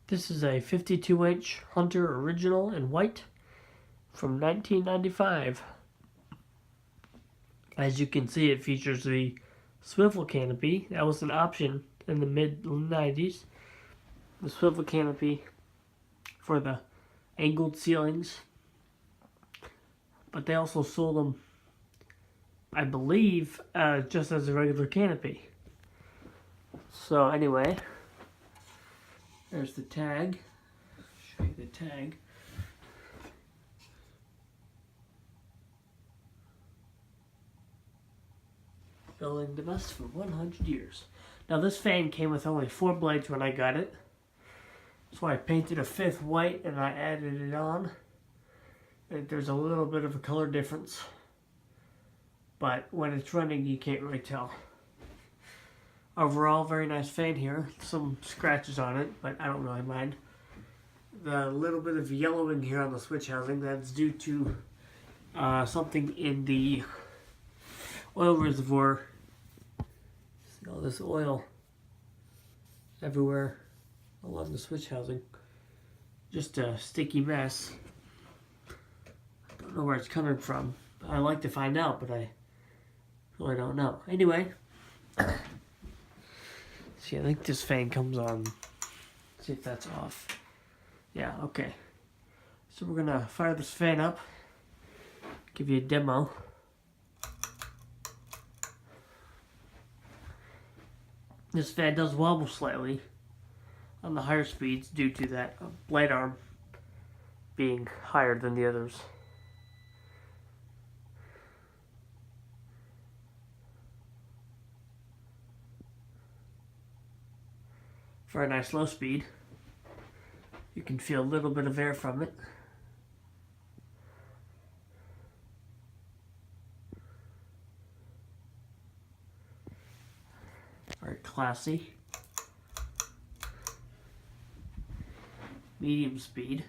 This is a 52-inch Hunter original in white from 1995. As you can see, it features the swivel canopy. That was an option in the mid-90s. The swivel canopy for the angled ceilings. But they also sold them, I believe, just as a regular canopy. So anyway, there's the tag. Show you the tag. Building the best for 100 years. Now this fan came with only 4 blades when I got it. So I painted a 5th white and I added it on. And there's a little bit of a color difference. But when it's running, you can't really tell. Overall, very nice fan here. Some scratches on it, but I don't really mind. The little bit of yellowing here on the switch housing, that's due to something in the oil reservoir. See all this oil everywhere along the switch housing. Just a sticky mess. I don't know where it's coming from. I'd like to find out, but I really don't know. Anyway. See, I think this fan comes on. See if that's off. Yeah, okay. So we're gonna fire this fan up. Give you a demo. This fan does wobble slightly on the higher speeds due to that blade arm being higher than the others. For a nice low speed, you can feel a little bit of air from it. Very classy. Medium speed.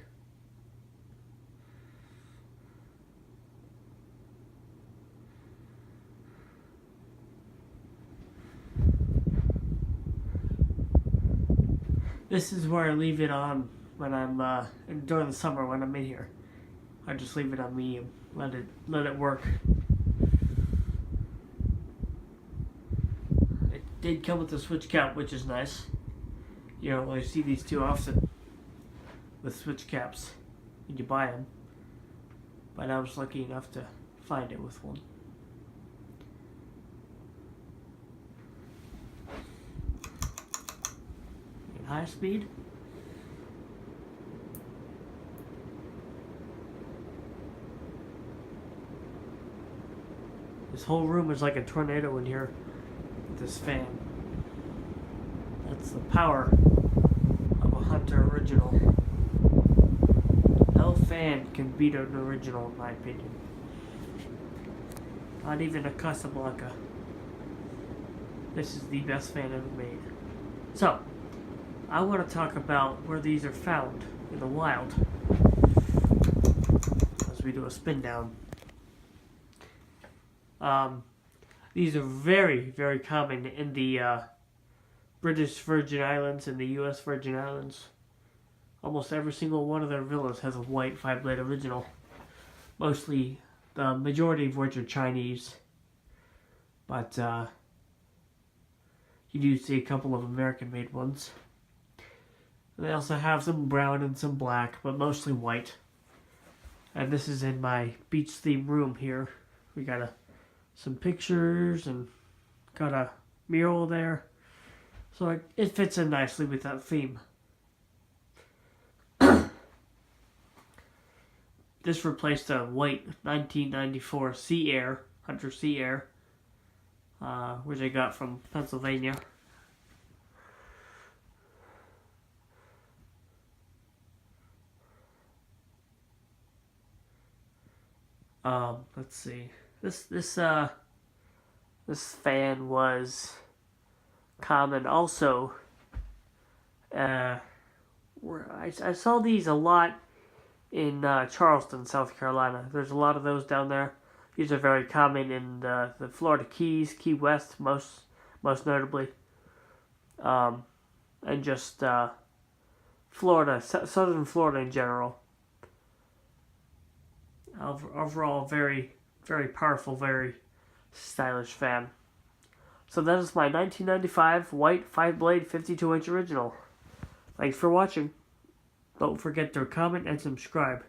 This is where I leave it on when I'm during the summer when I'm in here. I just leave it on medium. Let it work. It did come with a switch cap, which is nice. You don't really see these too often with switch caps when you buy them. But I was lucky enough to find it with one. High speed. This whole room is like a tornado in here with this fan. That's the power of a Hunter original. No fan can beat an original in my opinion. Not even a Casablanca. This is the best fan ever made. So, I want to talk about where these are found in the wild as we do a spin down. These are very, very common in the British Virgin Islands and the U.S. Virgin Islands. Almost every single one of their villas has a white 5-blade original. Mostly, the majority of which are Chinese. But you do see a couple of American-made ones. They also have some brown and some black, but mostly white. And this is in my beach theme room here. We got some pictures and got a mural there. So it fits in nicely with that theme. This replaced a white 1994 Sea Air, Hunter Sea Air, which I got from Pennsylvania. Let's see. This fan was common also. Where I saw these a lot in Charleston, South Carolina. There's a lot of those down there. These are very common in the Florida Keys, Key West, most notably, and just Florida, southern Florida in general. Overall, very, very powerful, very stylish fan. So that is my 1995 white 5-blade 52-inch original. Thanks for watching. Don't forget to comment and subscribe.